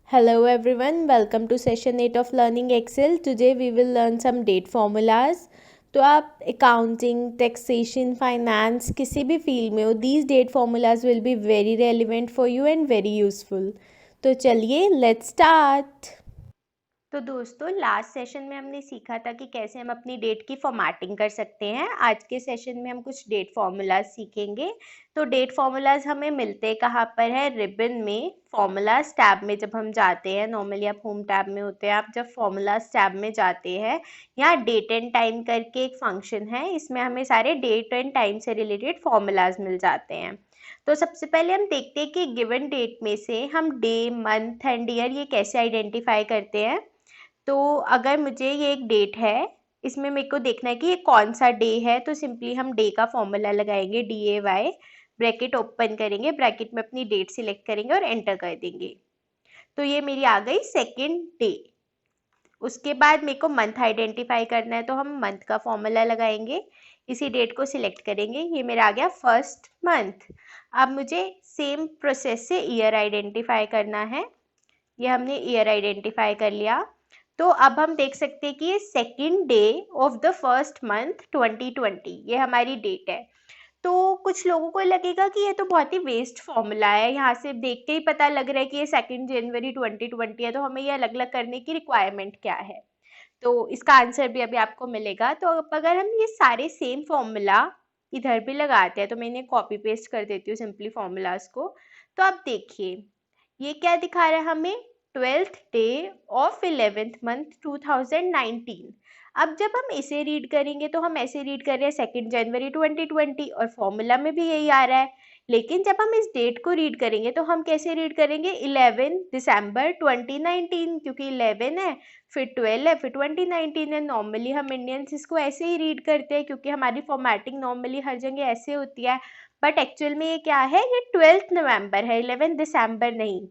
Hello everyone, welcome to session 8 of Learning Excel. Today we will learn some date formulas. तो आप accounting, taxation, finance किसी भी field में हो, these date formulas will be very relevant for you and very useful. तो चलिए let's start. तो दोस्तों लास्ट सेशन में हमने सीखा था कि कैसे हम अपनी डेट की फॉर्मेटिंग कर सकते हैं। आज के सेशन में हम कुछ डेट फॉर्मूलाज सीखेंगे। तो डेट फॉर्मूलाज हमें मिलते कहाँ पर है? रिबन में फॉर्मूलाज टैब में जब हम जाते हैं, नॉर्मली आप होम टैब में होते हैं, आप जब फॉर्मूलाज टैब में जाते हैं, यहाँ डेट एंड टाइम करके एक फंक्शन है, इसमें हमें सारे डेट एंड टाइम से रिलेटेड फॉर्मूलाज मिल जाते हैं। तो सबसे पहले हम देखते हैं कि गिवन डेट में से हम डे, मंथ एंड ईयर ये कैसे आइडेंटिफाई करते हैं। तो अगर मुझे ये एक डेट है, इसमें मेरे को देखना है कि ये कौन सा डे है, तो सिंपली हम डे का फॉर्मूला लगाएंगे, DAY, ब्रैकेट ओपन करेंगे, ब्रैकेट में अपनी डेट सिलेक्ट करेंगे और एंटर कर देंगे। तो ये मेरी आ गई सेकेंड डे। उसके बाद मेरे को मंथ आइडेंटिफाई करना है, तो हम मंथ का फॉर्मूला लगाएंगे, इसी डेट को सिलेक्ट करेंगे, ये मेरा आ गया फर्स्ट मंथ। अब मुझे सेम प्रोसेस से ईयर आइडेंटिफाई करना है, ये हमने ईयर आइडेंटिफाई कर लिया। तो अब हम देख सकते हैं कि ये second day of the first month 2020 ये हमारी डेट है। तो कुछ लोगों को लगेगा कि ये तो बहुत ही वेस्ट फॉर्मूला है, यहाँ से देख के ही पता लग रहा है कि ये 2 जनवरी 2020 है, तो हमें ये अलग अलग करने की रिक्वायरमेंट क्या है? तो इसका आंसर भी अभी आपको मिलेगा। तो अब अगर हम ये सारे सेम फॉर्मूला इधर भी लगाते हैं, तो मैं इन्हें कॉपी पेस्ट कर देती हूँ सिंपली फॉर्मूलाज को। तो अब देखिए ये क्या दिखा रहा है हमें? 12th day of 11th month 2019। अब जब हम इसे रीड करेंगे तो हम ऐसे रीड कर रहे हैं 2 जनवरी 2020 और फॉर्मूला में भी यही आ रहा है। लेकिन जब हम इस डेट को रीड करेंगे तो हम कैसे रीड करेंगे? 11 दिसंबर 2019, क्योंकि 11 है, फिर 12 है, फिर 2019 है। नॉर्मली हम इंडियंस इसको ऐसे ही रीड करते हैं, क्योंकि हमारी फॉर्मेटिंग नॉर्मली हर जगह ऐसे होती है। बट एक्चुअल में ये क्या है? ये 12 नवंबर है, 11 दिसंबर नहीं।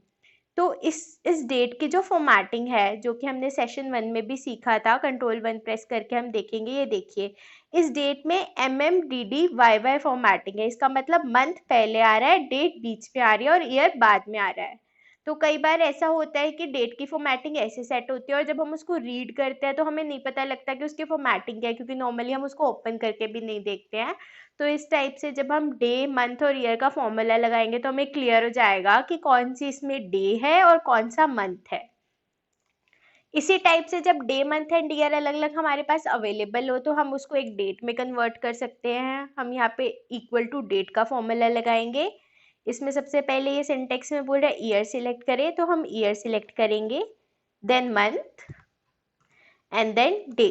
तो इस डेट की जो फॉर्मेटिंग है, जो कि हमने सेशन 1 में भी सीखा था, कंट्रोल 1 प्रेस करके हम देखेंगे। ये देखिए इस डेट में MMDDYY फॉर्मेटिंग है, इसका मतलब मंथ पहले आ रहा है, डेट बीच में आ रही है और ईयर बाद में आ रहा है। तो कई बार ऐसा होता है कि डेट की फॉर्मेटिंग ऐसे सेट होती है और जब हम उसको रीड करते हैं तो हमें नहीं पता लगता कि उसकी फॉर्मेटिंग क्या है, क्योंकि नॉर्मली हम उसको ओपन करके भी नहीं देखते हैं। तो इस टाइप से जब हम डे, मंथ और ईयर का फॉर्मूला लगाएंगे तो हमें क्लियर हो जाएगा कि कौन सी इसमें डे है और कौन सा मंथ है। इसी टाइप से जब डे, मंथ एंड ईयर अलग अलग हमारे पास अवेलेबल हो तो हम उसको एक डेट में कन्वर्ट कर सकते हैं। हम यहाँ पे इक्वल टू डेट का फॉर्मूला लगाएंगे। इसमें सबसे पहले ये सिंटेक्स में बोल रहा है ईयर सिलेक्ट करें, तो हम ईयर सिलेक्ट करेंगे, then month and then day.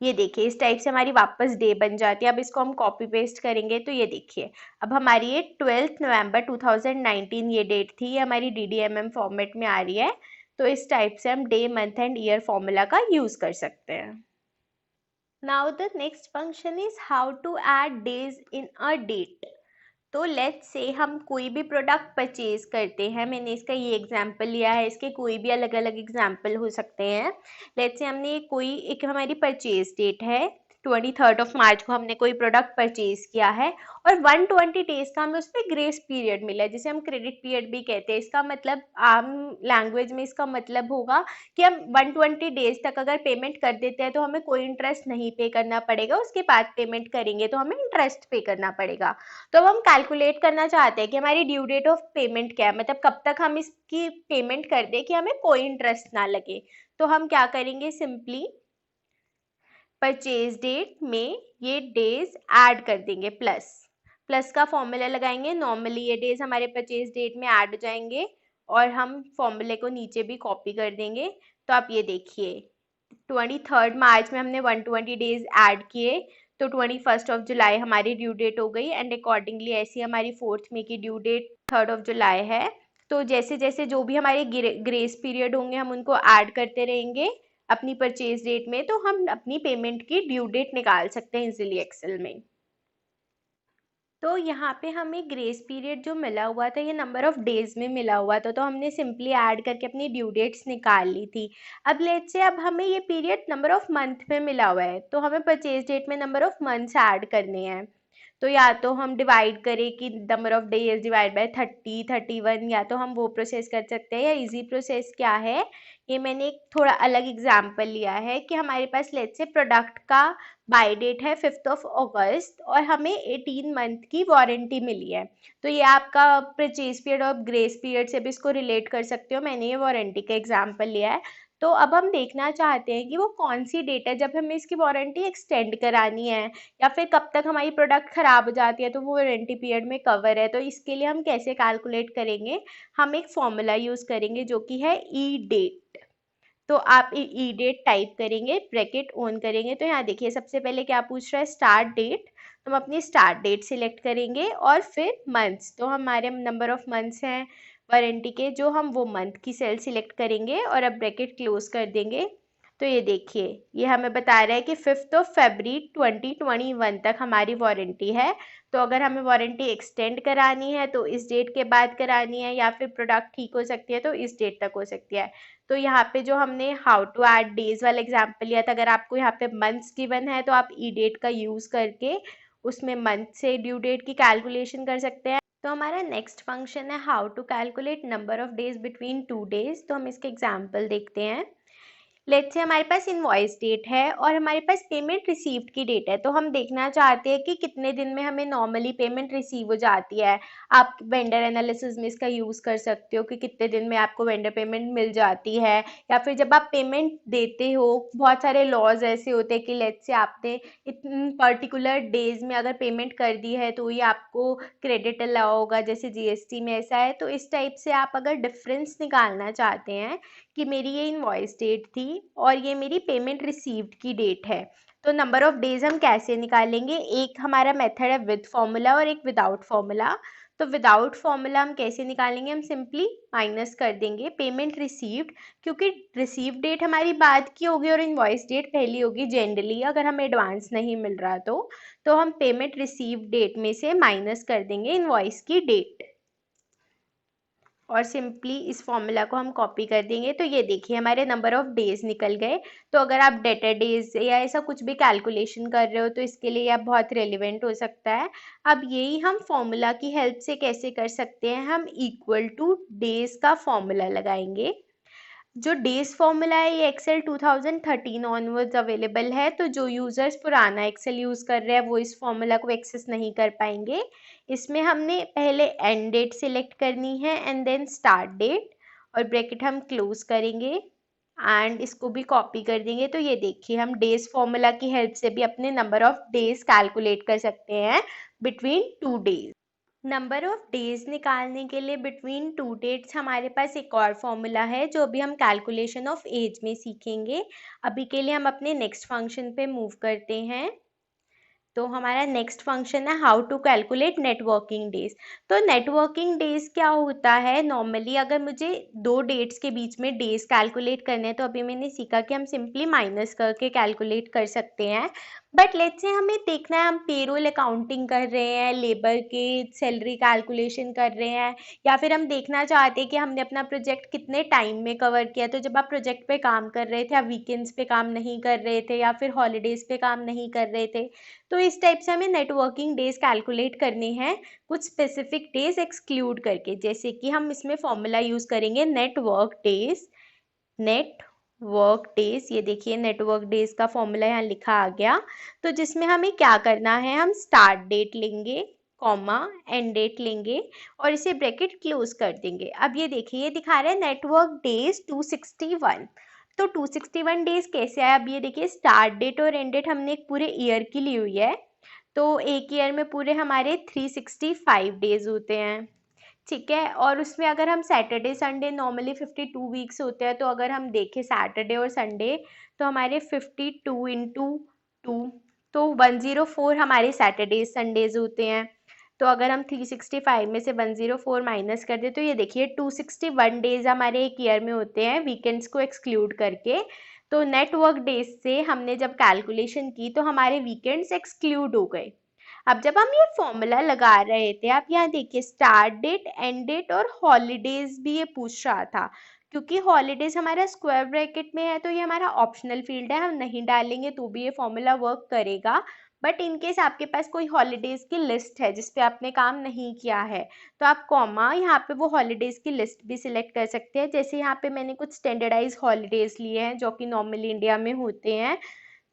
ये देखिए इस टाइप से हमारी वापस डे बन जाती है। अब इसको हम कॉपी पेस्ट करेंगे तो ये देखिए अब हमारी ये 12 नवंबर 2019 ये डेट थी, ये हमारी DDMM फॉर्मेट में आ रही है। तो इस टाइप से हम day, month and year formula का यूज कर सकते हैं। Now the next function is how to add days in a date. तो लेट्स से हम कोई भी प्रोडक्ट परचेज करते हैं, मैंने इसका ये एग्जांपल लिया है, इसके कोई भी अलग अलग एग्जांपल हो सकते हैं। लेट्स से हमने कोई एक हमारी परचेज डेट है, 23 मार्च को हमने कोई प्रोडक्ट परचेज किया है और 120 डेज का हमें उस पर ग्रेस पीरियड मिला है, जिसे हम क्रेडिट पीरियड भी कहते हैं। इसका मतलब आम लैंग्वेज में इसका मतलब होगा कि हम 120 डेज तक अगर पेमेंट कर देते हैं तो हमें कोई इंटरेस्ट नहीं पे करना पड़ेगा, उसके बाद पेमेंट करेंगे तो हमें इंटरेस्ट पे करना पड़ेगा। तो अब हम कैलकुलेट करना चाहते हैं कि हमारी ड्यू डेट ऑफ पेमेंट क्या है, मतलब कब तक हम इसकी पेमेंट कर दें कि हमें कोई इंटरेस्ट ना लगे। तो हम क्या करेंगे? सिंपली परचेज डेट में ये डेज ऐड कर देंगे, प्लस प्लस का फॉर्मूला लगाएंगे। नॉर्मली ये डेज हमारे परचेज डेट में ऐड हो जाएंगे और हम फॉर्मूले को नीचे भी कॉपी कर देंगे। तो आप ये देखिए 23 मार्च में हमने 120 डेज ऐड किए, तो 21 ऑफ जुलाई हमारी ड्यू डेट हो गई एंड अकॉर्डिंगली ऐसी हमारी 4th मई की due date 3rd of July है। तो जैसे जैसे जो भी हमारे ग्रेस पीरियड होंगे हम उनको ऐड करते रहेंगे अपनी परचेज डेट में, तो हम अपनी पेमेंट की ड्यू डेट निकाल सकते हैं इजीली एक्सेल में। तो यहाँ पे हमें ग्रेस पीरियड जो मिला हुआ था ये नंबर ऑफ डेज में मिला हुआ था, तो हमने सिंपली ऐड करके अपनी ड्यू डेट्स निकाल ली थी। अब लेट्स से अब हमें ये पीरियड नंबर ऑफ मंथ में मिला हुआ है, तो हमें परचेज डेट में नंबर ऑफ मंथ्स ऐड करने हैं। तो या तो हम डिवाइड करें कि number of days divide by 30, 31, या तो हम वो प्रोसेस कर सकते हैं, या इजी प्रोसेस क्या है, ये मैंने एक थोड़ा अलग एग्जाम्पल लिया है कि हमारे पास लेट्स से प्रोडक्ट का बाय डेट है 5th ऑफ अगस्त और हमें 18 मंथ की वारंटी मिली है। तो ये आपका परचेज पीरियड और ग्रेस पीरियड से भी इसको रिलेट कर सकते हो, मैंने ये वारंटी का एग्जाम्पल लिया है। तो अब हम देखना चाहते हैं कि वो कौन सी डेट है जब हमें इसकी वारंटी एक्सटेंड करानी है, या फिर कब तक हमारी प्रोडक्ट खराब हो जाती है तो वो वारंटी पीरियड में कवर है। तो इसके लिए हम कैसे कैलकुलेट करेंगे, हम एक फॉर्मूला यूज करेंगे जो कि है ई डेट। तो आप ई डेट टाइप करेंगे, ब्रैकेट ऑन करेंगे, तो यहाँ देखिए सबसे पहले क्या पूछ रहा है, स्टार्ट डेट। तो हम अपनी स्टार्ट डेट सिलेक्ट करेंगे और फिर मंथ्स, तो हमारे नंबर ऑफ मंथ्स हैं वारंटी के, जो हम वो मंथ की सेल सिलेक्ट करेंगे और अब ब्रैकेट क्लोज कर देंगे। तो ये देखिए ये हमें बता रहा है कि 5th ऑफ फरवरी 2021 तक हमारी वारंटी है। तो अगर हमें वारंटी एक्सटेंड करानी है तो इस डेट के बाद करानी है, या फिर प्रोडक्ट ठीक हो सकती है तो इस डेट तक हो सकती है। तो यहाँ पे जो हमने हाउ टू ऐड डेज वाला एग्जाम्पल लिया था, अगर आपको यहाँ पे मंथ्स गिवन है तो आप ई डेट का यूज करके उसमें मंथ से ड्यू डेट की कैलकुलेशन कर सकते हैं। तो हमारा नेक्स्ट फंक्शन है how to calculate number of days between 2 days. तो हम इसके एग्जाम्पल देखते हैं। लेट्स से हमारे पास इनवॉइस डेट है और हमारे पास पेमेंट रिसीव्ड की डेट है। तो हम देखना चाहते हैं कि कितने दिन में हमें नॉर्मली पेमेंट रिसीव हो जाती है। आप वेंडर एनालिसिस में इसका यूज़ कर सकते हो कि कितने दिन में आपको वेंडर पेमेंट मिल जाती है, या फिर जब आप पेमेंट देते हो, बहुत सारे लॉज ऐसे होते हैं कि लेट्स से आपने इन पर्टिकुलर डेज में अगर पेमेंट कर दी है तो ये आपको क्रेडिट अलाउ होगा, जैसे जीएसटी में ऐसा है। तो इस टाइप से आप अगर डिफरेंस निकालना चाहते हैं कि मेरी ये इनवॉइस डेट थी और ये मेरी पेमेंट रिसीव्ड की डेट है, तो नंबर ऑफ डेज हम कैसे निकालेंगे, एक हमारा मेथड है विद फॉर्मूला और एक विदाउट फॉर्मूला। तो विदाउट फॉर्मूला हम कैसे निकालेंगे, हम सिंपली माइनस कर देंगे पेमेंट रिसीव्ड, क्योंकि रिसीव डेट हमारी बाद की होगी और इनवॉइस डेट पहली होगी जनरली अगर हमें एडवांस नहीं मिल रहा तो हम पेमेंट रिसीव डेट में से माइनस कर देंगे इनवॉइस की डेट और सिंपली इस फॉर्मूला को हम कॉपी कर देंगे। तो ये देखिए हमारे नंबर ऑफ डेज निकल गए। तो अगर आप डेटर डेज या ऐसा कुछ भी कैलकुलेशन कर रहे हो तो इसके लिए यह बहुत रेलिवेंट हो सकता है। अब यही हम फॉर्मूला की हेल्प से कैसे कर सकते हैं, हम इक्वल टू डेज का फॉर्मूला लगाएंगे। जो डेज फॉर्मूला है ये एक्सेल 2013 ऑनवर्ड्स अवेलेबल है, तो जो यूजर्स पुराना एक्सेल यूज कर रहे हैं वो इस फॉर्मूला को एक्सेस नहीं कर पाएंगे। इसमें हमने पहले एंड डेट सिलेक्ट करनी है एंड देन स्टार्ट डेट, और ब्रैकेट हम क्लोज करेंगे एंड इसको भी कॉपी कर देंगे। तो ये देखिए हम डेज फॉर्मूला की हेल्प से भी अपने नंबर ऑफ डेज कैलकुलेट कर सकते हैं between 2 days. Number of days निकालने के लिए बिटवीन 2 डेट्स हमारे पास एक और फॉर्मूला है जो अभी हम कैलकुलेशन ऑफ एज में सीखेंगे। अभी के लिए हम अपने नेक्स्ट फंक्शन पे मूव करते हैं। तो हमारा नेक्स्ट फंक्शन है how to calculate networking days. तो नेटवर्किंग डेज क्या होता है, नॉर्मली अगर मुझे दो डेट्स के बीच में डेज कैलकुलेट करने हैं तो अभी मैंने सीखा कि हम सिंपली माइनस करके कैलकुलेट कर सकते हैं। बट लेट्स से हमें देखना है हम पेरोल अकाउंटिंग कर रहे हैं, लेबर के सैलरी कैलकुलेशन कर रहे हैं, या फिर हम देखना चाहते हैं कि हमने अपना प्रोजेक्ट कितने टाइम में कवर किया। तो जब आप प्रोजेक्ट पे काम कर रहे थे, आप वीकेंड्स पे काम नहीं कर रहे थे या फिर हॉलीडेज पे काम नहीं कर रहे थे, तो इस टाइप से हमें नेटवर्किंग डेज कैलकुलेट करने हैं कुछ स्पेसिफिक डेज एक्सक्लूड करके। जैसे कि हम इसमें फॉर्मूला यूज करेंगे network days, net work days. ये देखिए नेटवर्क डेज का फॉर्मूला यहाँ लिखा आ गया। तो जिसमें हमें क्या करना है, हम स्टार्ट डेट लेंगे, कॉमा, एंड डेट लेंगे और इसे ब्रैकेट क्लोज कर देंगे। अब ये देखिए ये दिखा रहा है नेटवर्क डेज 261। तो 261 डेज कैसे आया, अब ये देखिए स्टार्ट डेट और एंड डेट हमने एक पूरे ईयर की ली हुई है। तो एक ईयर में पूरे हमारे 365 डेज होते हैं, ठीक है। और उसमें अगर हम सैटरडे संडे, नॉर्मली 52 वीक्स होते हैं, तो अगर हम देखें सैटरडे और संडे तो हमारे 52 इंटू 2, तो 104 हमारे सैटरडे संडेज होते हैं। तो अगर हम 365 में से 104 माइनस कर दे तो ये देखिए 261 डेज हमारे एक ईयर में होते हैं वीकेंड्स को एक्सक्लूड करके। तो नेटवर्क डेज से हमने जब कैलकुलेशन की तो हमारे वीकेंड्स एक्सक्लूड हो गए। अब जब हम ये फॉर्मूला लगा रहे थे, आप यहाँ देखिए स्टार्ट डेट, एंड डेट और हॉलीडेज भी ये पूछ रहा था, क्योंकि हॉलीडेज हमारा स्क्वायर ब्रैकेट में है तो ये हमारा ऑप्शनल फील्ड है, हम नहीं डालेंगे तो भी ये फॉर्मूला वर्क करेगा। बट इनकेस आपके पास कोई हॉलीडेज की लिस्ट है जिस पे आपने काम नहीं किया है, तो आप कॉमा यहाँ पे वो हॉलीडेज की लिस्ट भी सिलेक्ट कर सकते हैं। जैसे यहाँ पे मैंने कुछ स्टैंडर्डाइज हॉलीडेज लिए हैं जो कि नॉर्मली इंडिया में होते हैं,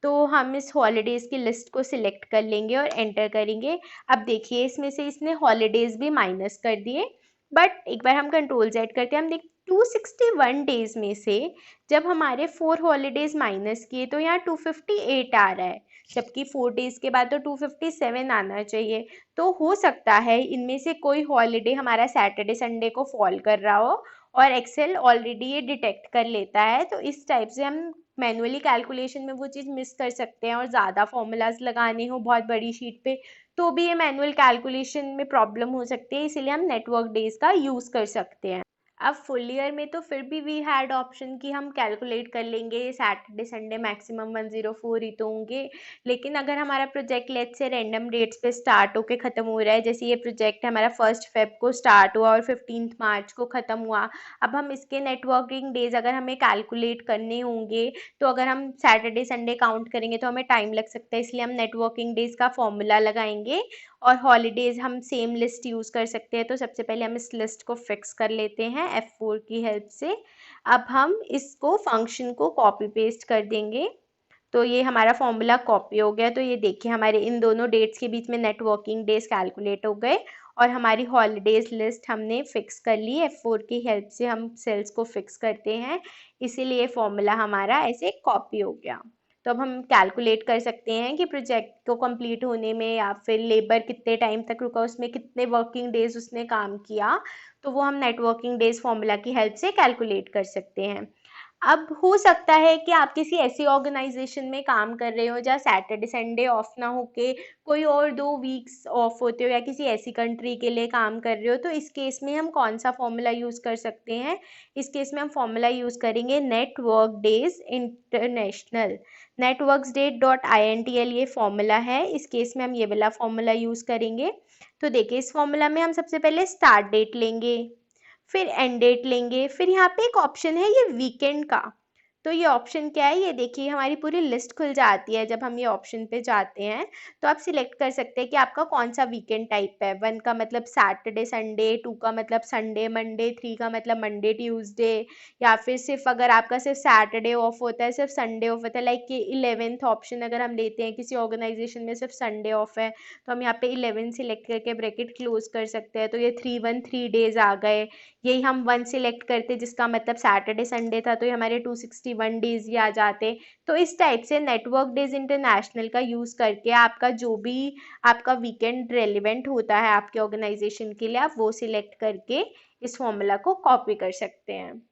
तो हम इस हॉलीडेज की लिस्ट को सिलेक्ट कर लेंगे और एंटर करेंगे। अब देखिए इसमें से इसने हॉलीडेज भी माइनस कर दिए, बट एक बार हम कंट्रोल जेड करते हैं, हम देख 261 डेज में से जब हमारे 4 हॉलीडेज माइनस किए तो यहाँ 258 आ रहा है, जबकि 4 डेज के बाद तो 257 आना चाहिए। तो हो सकता है इनमें से कोई हॉलीडे हमारा सैटरडे संडे को फॉल कर रहा हो, और एक्सेल ऑलरेडी ये डिटेक्ट कर लेता है। तो इस टाइप से हम मैनुअली कैलकुलेशन में वो चीज़ मिस कर सकते हैं, और ज़्यादा फॉर्मूलाज लगाने हो बहुत बड़ी शीट पे तो भी ये मैनुअल कैलकुलेशन में प्रॉब्लम हो सकती है, इसीलिए हम नेटवर्क डेज का यूज़ कर सकते हैं। अब फुल ईयर में तो फिर भी वी हैड ऑप्शन कि हम कैलकुलेट कर लेंगे सैटरडे संडे मैक्सिमम 104 ही तो होंगे। लेकिन अगर हमारा प्रोजेक्ट लेट से रैंडम डेट्स पे स्टार्ट होके ख़त्म हो रहा है, जैसे ये प्रोजेक्ट हमारा 1 फेब को स्टार्ट हुआ और 15 मार्च को ख़त्म हुआ, अब हम इसके नेटवर्किंग डेज अगर हमें कैलकुलेट करने होंगे तो अगर हम सैटरडे संडे काउंट करेंगे तो हमें टाइम लग सकता है, इसलिए हम नेटवर्किंग डेज का फॉर्मूला लगाएंगे। और हॉलीडेज हम सेम लिस्ट यूज़ कर सकते हैं, तो सबसे पहले हम इस लिस्ट को फिक्स कर लेते हैं F4 की हेल्प से। अब हम इसको फंक्शन को कॉपी पेस्ट कर देंगे, तो ये हमारा फॉर्मूला कॉपी हो गया। तो ये देखिए हमारे इन दोनों डेट्स के बीच में नेटवर्किंग डेज कैलकुलेट हो गए, और हमारी हॉलीडेज लिस्ट हमने फिक्स कर ली। F4 की हेल्प से हम सेल्स को फिक्स करते हैं, इसीलिए फॉर्मूला हमारा ऐसे कॉपी हो गया। तो अब हम कैलकुलेट कर सकते हैं कि प्रोजेक्ट को कंप्लीट होने में या फिर लेबर कितने टाइम तक रुका, उसमें कितने वर्किंग डेज उसने काम किया, तो वो हम नेटवर्किंग डेज फॉर्मूला की हेल्प से कैलकुलेट कर सकते हैं। अब हो सकता है कि आप किसी ऐसी ऑर्गेनाइजेशन में काम कर रहे हो जहाँ सैटरडे संडे ऑफ ना होके कोई और 2 वीक्स ऑफ होते हो, या किसी ऐसी कंट्री के लिए काम कर रहे हो, तो इस केस में हम कौन सा फॉर्मूला यूज़ कर सकते हैं? इस केस में हम फॉर्मूला यूज़ करेंगे नेटवर्क डेज इंटरनेशनल। networksdate.intl ये फॉर्मूला है, इस केस में हम ये वाला फॉर्मूला यूज़ करेंगे। तो देखिए इस फॉर्मूला में हम सबसे पहले स्टार्ट डेट लेंगे, फिर एंड डेट लेंगे, फिर यहाँ पे एक ऑप्शन है ये वीकेंड का। तो ये ऑप्शन क्या है, ये देखिए हमारी पूरी लिस्ट खुल जाती है जब हम ये ऑप्शन पे जाते हैं। तो आप सिलेक्ट कर सकते हैं कि आपका कौन सा वीकेंड टाइप है। 1 का मतलब सैटरडे संडे, 2 का मतलब संडे मंडे, 3 का मतलब मंडे ट्यूसडे, या फिर सिर्फ अगर आपका सिर्फ सैटरडे ऑफ होता है, सिर्फ संडे ऑफ होता है। लाइक ये 11th ऑप्शन अगर हम लेते हैं, किसी ऑर्गेनाइजेशन में सिर्फ संडे ऑफ है, तो हम यहाँ पे 11 सिलेक्ट करके ब्रैकेट क्लोज कर सकते हैं। तो ये 313 डेज आ गए। यही हम 1 सिलेक्ट करते जिसका मतलब सैटरडे संडे था, तो ये हमारे 261 डेज ही आ जाते। तो इस टाइप से नेटवर्क डेज इंटरनेशनल का यूज़ करके आपका जो भी आपका वीकेंड रेलिवेंट होता है आपके ऑर्गेनाइजेशन के लिए, आप वो सिलेक्ट करके इस फॉर्मूला को कॉपी कर सकते हैं।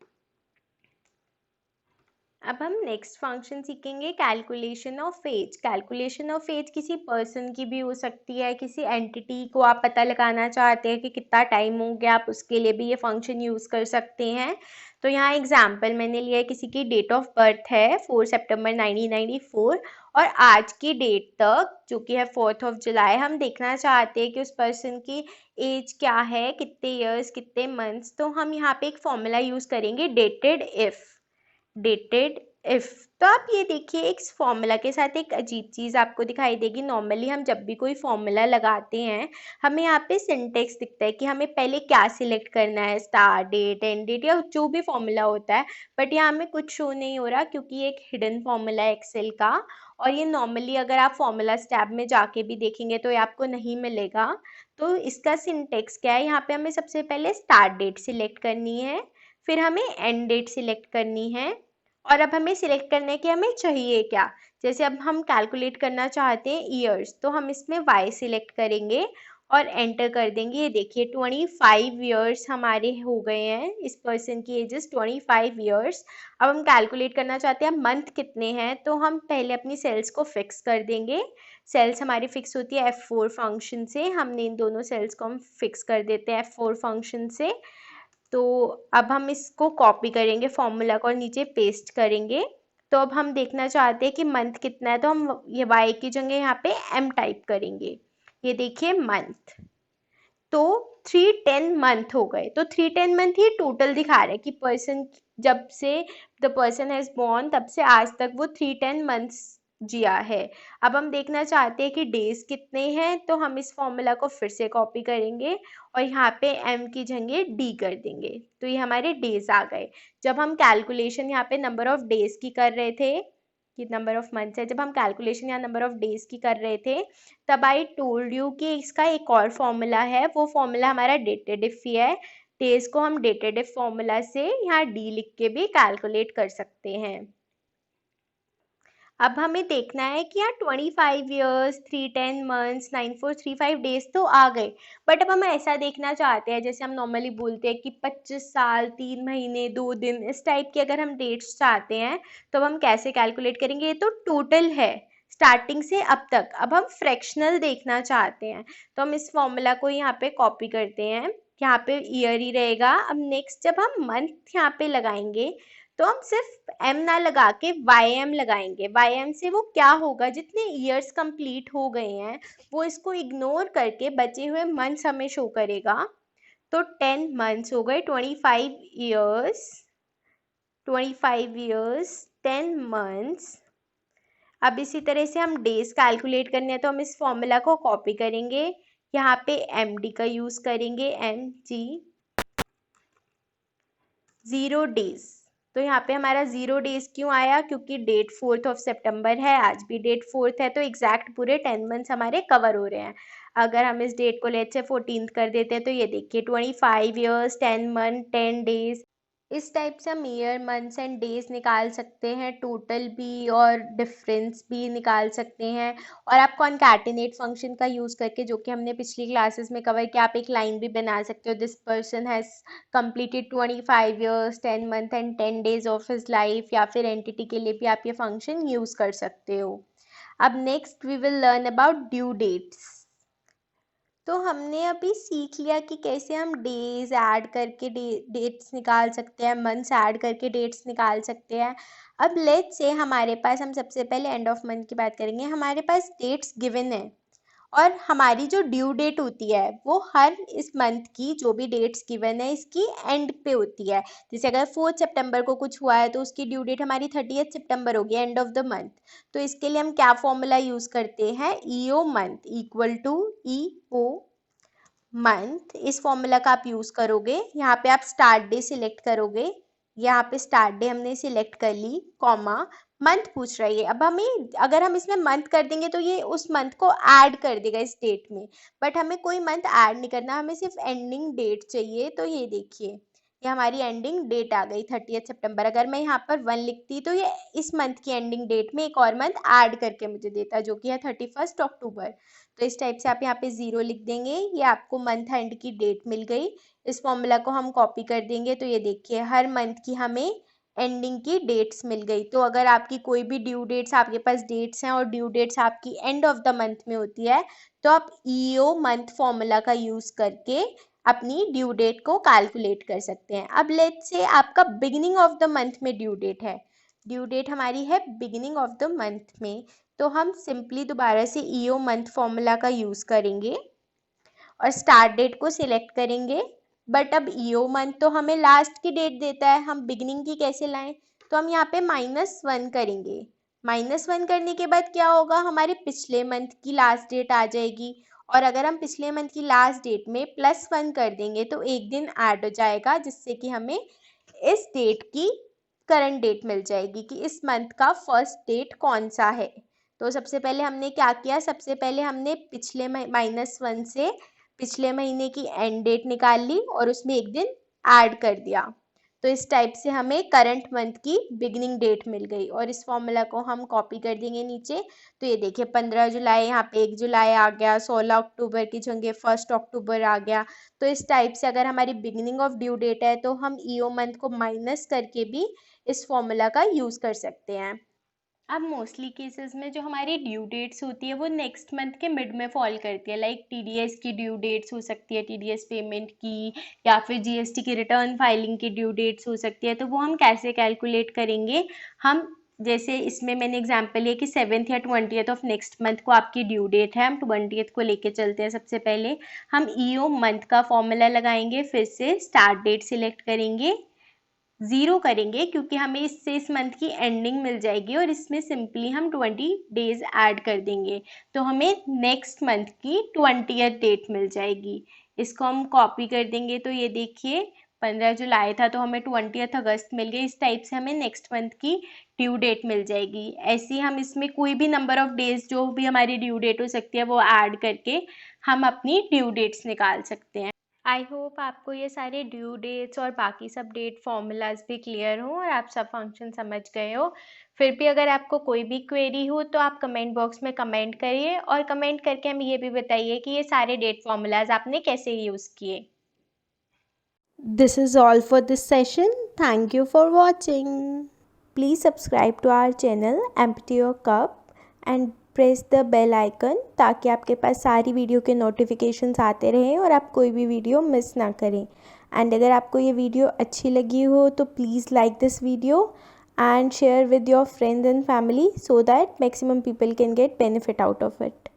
अब हम नेक्स्ट फंक्शन सीखेंगे calculation of age. Calculation of age किसी पर्सन की भी हो सकती है, किसी एंटिटी को आप पता लगाना चाहते हैं कि कितना टाइम हो गया, आप उसके लिए भी ये फंक्शन यूज़ कर सकते हैं। तो यहाँ एग्जांपल मैंने लिया है, किसी की डेट ऑफ बर्थ है 4 सितंबर 1994, और आज की डेट तक जो कि है 4 जुलाई, हम देखना चाहते हैं कि उस पर्सन की एज क्या है, कितने ईयर्स कितने मंथ्स। तो हम यहाँ पे एक फॉर्मूला यूज़ करेंगे डेटेड इफ। तो आप ये देखिए एक फॉर्मूला के साथ एक अजीब चीज़ आपको दिखाई देगी। नॉर्मली हम जब भी कोई फॉर्मूला लगाते हैं, हमें यहाँ पे सिंटेक्स दिखता है कि हमें पहले क्या सिलेक्ट करना है, स्टार डेट, एंड डेट, या जो भी फॉर्मूला होता है। बट यहाँ हमें कुछ शो नहीं हो रहा क्योंकि ये एक हिडन फॉर्मूला है एक्सेल का, और ये नॉर्मली अगर आप फॉर्मूला टैब में जाके भी देखेंगे तो ये आपको नहीं मिलेगा। तो इसका सिंटेक्स क्या है, यहाँ पे हमें सबसे पहले स्टार्ट डेट सिलेक्ट करनी है, फिर हमें एंड डेट सिलेक्ट करनी है, और अब हमें सिलेक्ट करने के हमें चाहिए क्या। जैसे अब हम कैलकुलेट करना चाहते हैं ईयर्स, तो हम इसमें y सिलेक्ट करेंगे और एंटर कर देंगे। ये देखिए 25 ईयर्स हमारे हो गए हैं, इस पर्सन की एजेस 25 ईयर्स। अब हम कैलकुलेट करना चाहते हैं मंथ कितने हैं, तो हम पहले अपनी सेल्स को फिक्स कर देंगे। सेल्स हमारी फिक्स होती है F4 फंक्शन से, हमने इन दोनों सेल्स को हम फिक्स कर देते हैं F4 फंक्शन से। तो अब हम इसको कॉपी करेंगे फॉर्मूला को और नीचे पेस्ट करेंगे। तो अब हम देखना चाहते हैं कि मंथ कितना है, तो हम ये y की जगह यहाँ पे m टाइप करेंगे। ये देखिए मंथ, तो 310 मंथ हो गए। तो 310 मंथ ये टोटल दिखा रहा है कि पर्सन जब से द पर्सन हैज़ बॉर्न तब से आज तक वो 310 मंथ्स जिया है। अब हम देखना चाहते हैं कि डेज कितने हैं, तो हम इस फॉर्मूला को फिर से कॉपी करेंगे और यहाँ पे m की जगह d कर देंगे, तो ये हमारे डेज आ गए। जब हम कैलकुलेशन यहाँ पे नंबर ऑफ डेज की कर रहे थे, कि नंबर ऑफ मंथ्स है, जब हम कैलकुलेशन यहाँ नंबर ऑफ डेज की कर रहे थे, तब आई टोल्ड यू कि इसका एक और फॉर्मूला है, वो फॉर्मूला हमारा डेटेड इफ ही है। डेज को हम डेटेड इफ फॉर्मूला से यहाँ d लिख के भी कैलकुलेट कर सकते हैं। अब हमें देखना है कि यहाँ 25 ईयर्स 310 मंथ्स 9435 डेज तो आ गए, बट अब हम ऐसा देखना चाहते हैं, जैसे हम नॉर्मली बोलते हैं कि 25 साल 3 महीने 2 दिन, इस टाइप की अगर हम डेट्स चाहते हैं तो अब हम कैसे कैलकुलेट करेंगे। ये तो टोटल है स्टार्टिंग से अब तक, अब हम फ्रैक्शनल देखना चाहते हैं, तो हम इस फॉर्मूला को यहाँ पे कॉपी करते हैं, यहाँ पे ईयर ही रहेगा। अब नेक्स्ट जब हम मंथ यहाँ पे लगाएंगे तो हम सिर्फ m ना लगा के ym लगाएंगे। ym से वो क्या होगा, जितने ईयर्स कंप्लीट हो गए हैं वो इसको इग्नोर करके बचे हुए मंथ्स हमें शो करेगा। तो 10 मंथ्स हो गए, 25 ईयर्स 10 मंथ्स। अब इसी तरह से हम डेज कैलकुलेट करने हैं, तो हम इस फॉर्मूला को कॉपी करेंगे, यहाँ पे md का यूज करेंगे, mg 0 डेज। तो यहाँ पे हमारा 0 डेज क्यों आया, क्योंकि डेट 4th ऑफ सितंबर है, आज भी डेट 4th है, तो एग्जैक्ट पूरे 10 मंथ्स हमारे कवर हो रहे हैं। अगर हम इस डेट को लेट से 14th कर देते हैं तो ये देखिए 25 ईयर्स 10 मंथ 10 डेज। इस टाइप से हम ईयर मंथ्स एंड डेज निकाल सकते हैं, टोटल भी और डिफरेंस भी निकाल सकते हैं। और आप कॉनकैटिनेट फंक्शन का यूज़ करके, जो कि हमने पिछली क्लासेस में कवर किया, आप एक लाइन भी बना सकते हो, this person has completed 25 years 10 month and 10 days of his life, या फिर एंटिटी के लिए भी आप ये फंक्शन यूज़ कर सकते हो। अब next we will learn about due dates. तो हमने अभी सीख लिया कि कैसे हम डेज ऐड करके डेट्स निकाल सकते हैं, मंथ्स ऐड करके डेट्स निकाल सकते हैं। अब लेट्स से हमारे पास, हम सबसे पहले एंड ऑफ मंथ की बात करेंगे, हमारे पास डेट्स गिवन है और हमारी जो ड्यू डेट होती है वो हर इस मंथ की जो भी डेट्स गिवन है इसकी एंड पे होती है। जैसे अगर 4 सितंबर को कुछ हुआ है तो उसकी ड्यू डेट हमारी 30 सितंबर होगी, एंड ऑफ द मंथ। तो इसके लिए हम क्या फॉर्मूला यूज करते हैं, EO month equal to EO month. इस फॉर्मूला का आप यूज करोगे, यहाँ पे आप स्टार्ट डे सिलेक्ट करोगे, यहाँ पे स्टार्ट डे हमने सिलेक्ट कर ली, कॉमा मंथ पूछ रही है। अब हमें, अगर हम इसमें मंथ कर देंगे तो ये उस मंथ को ऐड कर देगा इस डेट में, बट हमें कोई मंथ ऐड नहीं करना, हमें सिर्फ एंडिंग डेट चाहिए। तो ये देखिए ये हमारी एंडिंग डेट आ गई 30 सितंबर। अगर मैं यहाँ पर 1 लिखती तो ये इस मंथ की एंडिंग डेट में एक और मंथ ऐड करके मुझे देता, जो कि है 31 अक्टूबर। तो इस टाइप से आप यहाँ पे 0 लिख देंगे, ये आपको मंथ एंड की डेट मिल गई। इस फॉर्मूला को हम कॉपी कर देंगे, तो ये देखिए हर मंथ की हमें एंडिंग की डेट्स मिल गई। तो अगर आपकी कोई भी ड्यू डेट्स, आपके पास डेट्स हैं और ड्यू डेट्स आपकी एंड ऑफ द मंथ में होती है, तो आप ईओ मंथ फॉर्मूला का यूज करके अपनी ड्यू डेट को कैलकुलेट कर सकते हैं। अब लेट्स से आपका बिगिनिंग ऑफ द मंथ में ड्यू डेट है, ड्यू डेट हमारी है बिगिनिंग ऑफ द मंथ में, तो हम सिंपली दोबारा से ईओ मंथ फॉर्मूला का यूज करेंगे और स्टार्ट डेट को सिलेक्ट करेंगे। बट अब ईओ मंथ तो हमें लास्ट की डेट देता है, हम बिगिनिंग की कैसे लाएं, तो हम यहाँ पे -1 करेंगे। -1 करने के बाद क्या होगा, हमारे पिछले मंथ की लास्ट डेट आ जाएगी, और अगर हम पिछले मंथ की लास्ट डेट में +1 कर देंगे तो एक दिन ऐड हो जाएगा, जिससे कि हमें इस डेट की करंट डेट मिल जाएगी कि इस मंथ का फर्स्ट डेट कौन सा है। तो सबसे पहले हमने क्या किया, सबसे पहले हमने पिछले -1 से पिछले महीने की एंड डेट निकाल ली और उसमें एक दिन ऐड कर दिया। तो इस टाइप से हमें करंट मंथ की बिगिनिंग डेट मिल गई, और इस फॉर्मूला को हम कॉपी कर देंगे नीचे। तो ये देखिए 15 जुलाई, यहाँ पे 1 जुलाई आ गया, 16 अक्टूबर की जगह 1 अक्टूबर आ गया। तो इस टाइप से अगर हमारी बिगिनिंग ऑफ ड्यू डेट है तो हम ईओ मंथ को माइनस करके भी इस फॉर्मूला का यूज कर सकते हैं। अब मोस्टली केसेस में जो हमारी ड्यू डेट्स होती है वो नेक्स्ट मंथ के मिड में फॉल करती है, लाइक टीडीएस की ड्यू डेट्स हो सकती है, टीडीएस पेमेंट की, या फिर जीएसटी की रिटर्न फाइलिंग की ड्यू डेट्स हो सकती है। तो वो हम कैसे कैलकुलेट करेंगे, हम जैसे इसमें मैंने एग्जांपल लिया कि 7th या 20th ऑफ नेक्स्ट मंथ को आपकी ड्यू डेट है, हम 20th को लेके चलते हैं। सबसे पहले हम ईओ मंथ का फॉर्मूला लगाएंगे, फिर से स्टार्ट डेट सिलेक्ट करेंगे, ज़ीरो करेंगे क्योंकि हमें इससे इस मंथ की एंडिंग मिल जाएगी और इसमें सिंपली हम 20 डेज ऐड कर देंगे तो हमें नेक्स्ट मंथ की 20th डेट मिल जाएगी। इसको हम कॉपी कर देंगे तो ये देखिए 15 जुलाई था तो हमें 20th अगस्त मिल गई। इस टाइप से हमें नेक्स्ट मंथ की ड्यू डेट मिल जाएगी। ऐसे ही हम इसमें कोई भी नंबर ऑफ डेज जो भी हमारी ड्यू डेट हो सकती है वो ऐड करके हम अपनी ड्यू डेट्स निकाल सकते हैं। आई होप आपको ये सारे ड्यू डेट्स और बाकी सब डेट फॉर्मूलाज भी क्लियर हो और आप सब फंक्शन समझ गए हो। फिर भी अगर आपको कोई भी क्वेरी हो तो आप कमेंट बॉक्स में कमेंट करिए और कमेंट करके हमें ये भी बताइए कि ये सारे डेट फॉर्मूलाज आपने कैसे यूज़ किए। This is all for this session. Thank you for watching. Please subscribe to our channel Empty Your Cup and press the bell icon ताकि आपके पास सारी वीडियो के नोटिफिकेशंस आते रहें और आप कोई भी वीडियो मिस ना करें। एंड अगर आपको ये वीडियो अच्छी लगी हो तो please like this video and share with your friends and family so that maximum people can get benefit out of it.